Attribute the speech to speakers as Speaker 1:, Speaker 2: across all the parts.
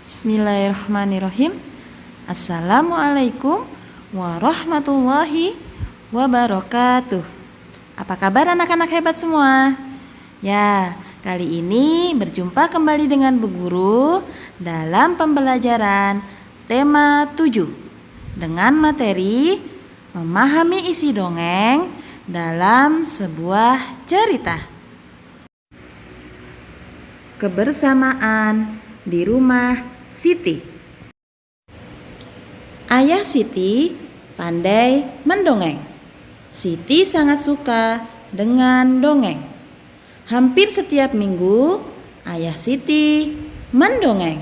Speaker 1: Bismillahirrahmanirrahim. Assalamualaikum warahmatullahi wabarakatuh. Apa kabar anak-anak hebat semua? Ya, kali ini berjumpa kembali dengan Bu Guru dalam pembelajaran tema 7 dengan materi memahami isi dongeng dalam sebuah cerita. Kebersamaan di rumah Siti. Ayah Siti pandai mendongeng. Siti sangat suka dengan dongeng. Hampir setiap minggu ayah Siti mendongeng.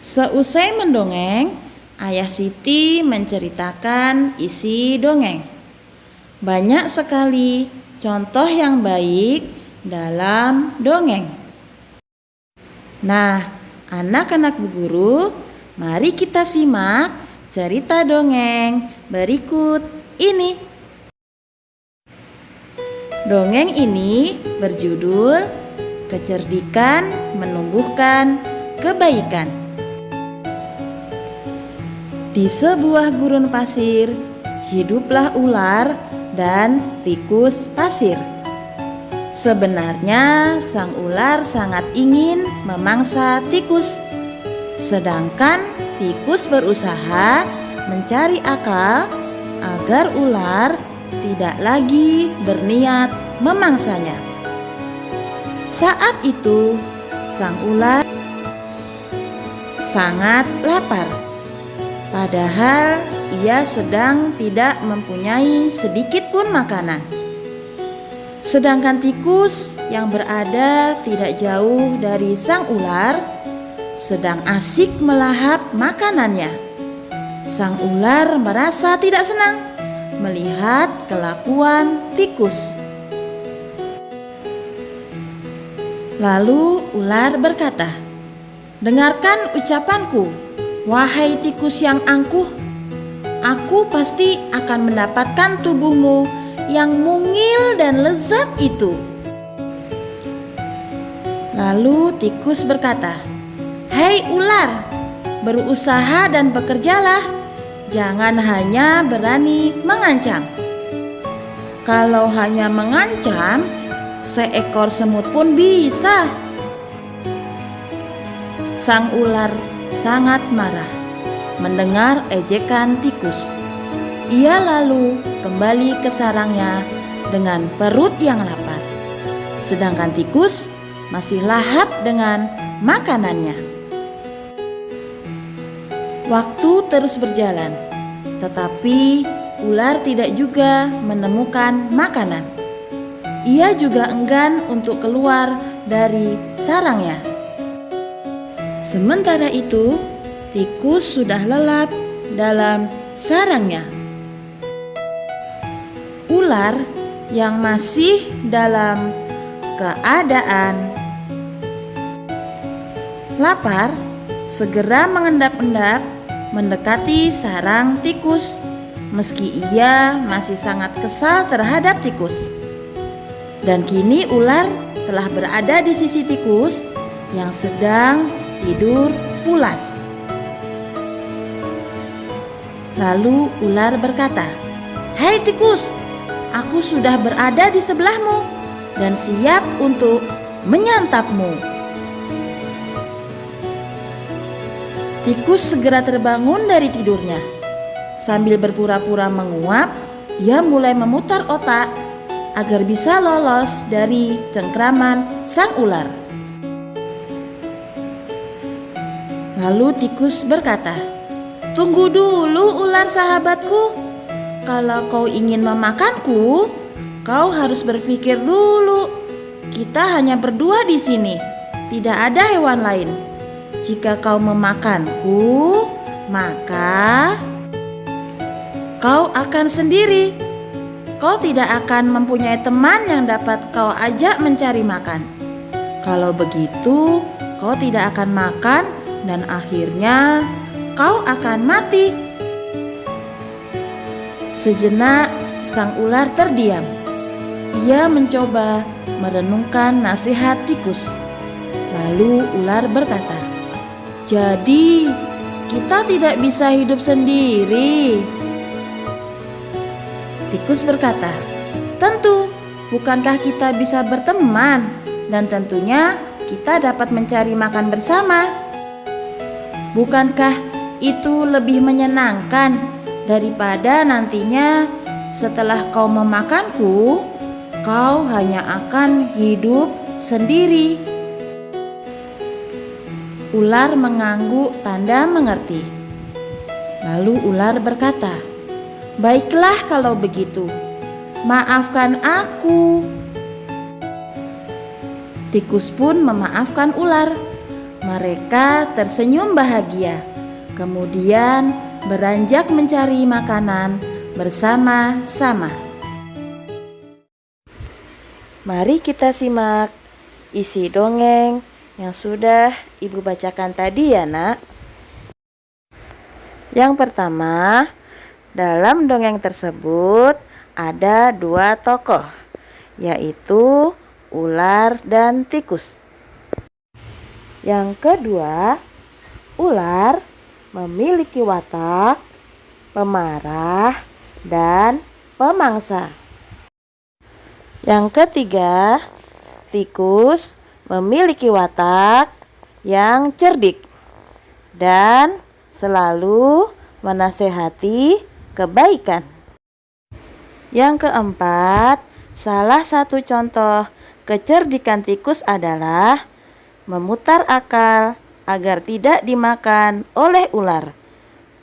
Speaker 1: Seusai mendongeng, ayah Siti menceritakan isi dongeng. Banyak sekali contoh yang baik dalam dongeng. Nah, anak-anak Bu Guru, mari kita simak cerita dongeng berikut ini. Dongeng ini berjudul Kecerdikan Menumbuhkan Kebaikan. Di sebuah gurun pasir, hiduplah ular dan tikus pasir. Sebenarnya sang ular sangat ingin memangsa tikus, sedangkan tikus berusaha mencari akal agar ular tidak lagi berniat memangsanya. Saat itu, sang ular sangat lapar, padahal ia sedang tidak mempunyai sedikit pun makanan. Sedangkan tikus yang berada tidak jauh dari sang ular sedang asik melahap makanannya. Sang ular merasa tidak senang melihat kelakuan tikus. Lalu ular berkata, "Dengarkan ucapanku, wahai tikus yang angkuh. Aku pasti akan mendapatkan tubuhmu yang mungil dan lezat itu." Lalu tikus berkata, "Hei ular, berusaha dan bekerjalah. Jangan hanya berani mengancam. Kalau hanya mengancam, seekor semut pun bisa." Sang ular sangat marah mendengar ejekan tikus. Ia lalu kembali ke sarangnya dengan perut yang lapar, sedangkan tikus masih lahap dengan makanannya. Waktu terus berjalan, tetapi ular tidak juga menemukan makanan. Ia juga enggan untuk keluar dari sarangnya. Sementara itu, tikus sudah lelap dalam sarangnya. Ular yang masih dalam keadaan lapar segera mengendap-endap mendekati sarang tikus, meski ia masih sangat kesal terhadap tikus. Dan kini ular telah berada di sisi tikus yang sedang tidur pulas. Lalu ular berkata, "Hai tikus, aku sudah berada di sebelahmu dan siap untuk menyantapmu." Tikus segera terbangun dari tidurnya. Sambil berpura-pura menguap, ia mulai memutar otak agar bisa lolos dari cengkraman sang ular. Lalu tikus berkata, "Tunggu dulu ular sahabatku. Kalau kau ingin memakanku, kau harus berpikir dulu. Kita hanya berdua di sini, tidak ada hewan lain. Jika kau memakanku, maka kau akan sendiri. Kau tidak akan mempunyai teman yang dapat kau ajak mencari makan. Kalau begitu, kau tidak akan makan dan akhirnya kau akan mati." Sejenak sang ular terdiam. Ia mencoba merenungkan nasihat tikus. Lalu ular berkata, "Jadi kita tidak bisa hidup sendiri?" Tikus berkata, "Tentu, bukankah kita bisa berteman dan tentunya kita dapat mencari makan bersama? Bukankah itu lebih menyenangkan daripada nantinya setelah kau memakanku, kau hanya akan hidup sendiri?" Ular mengangguk tanda mengerti. Lalu ular berkata, "Baiklah kalau begitu, maafkan aku." Tikus pun memaafkan ular. Mereka tersenyum bahagia, kemudian beranjak mencari makanan bersama-sama. Mari kita simak isi dongeng yang sudah Ibu bacakan tadi ya, Nak. Yang pertama, dalam dongeng tersebut ada dua tokoh, yaitu ular dan tikus. Yang kedua, ular memiliki watak pemarah dan pemangsa. Yang ketiga, tikus memiliki watak yang cerdik dan selalu menasehati kebaikan. Yang keempat, salah satu contoh kecerdikan tikus adalah memutar akal agar tidak dimakan oleh ular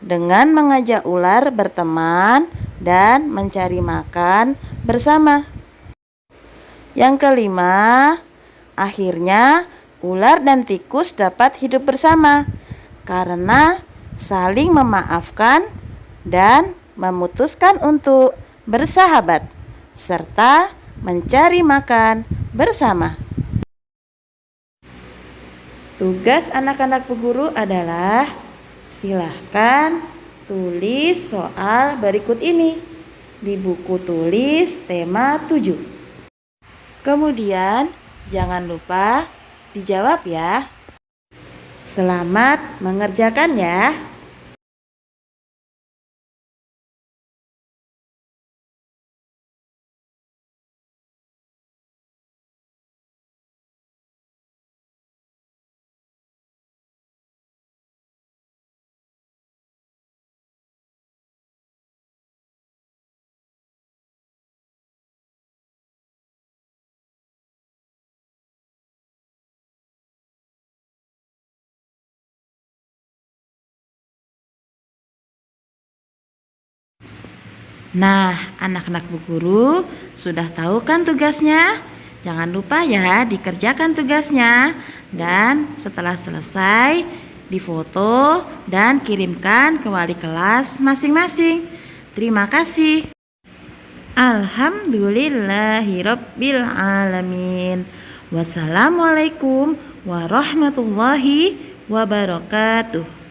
Speaker 1: dengan mengajak ular berteman dan mencari makan bersama. Yang kelima, akhirnya ular dan tikus dapat hidup bersama karena saling memaafkan dan memutuskan untuk bersahabat serta mencari makan bersama. Tugas anak-anak Bu Guru adalah silahkan tulis soal berikut ini di buku tulis tema 7. Kemudian jangan lupa dijawab ya. Selamat mengerjakan ya. Nah, anak-anak Bu Guru sudah tahu kan tugasnya? Jangan lupa ya dikerjakan tugasnya. Dan setelah selesai, difoto dan kirimkan ke wali kelas masing-masing. Terima kasih. Alhamdulillahirabbil alamin. Wassalamualaikum warahmatullahi wabarakatuh.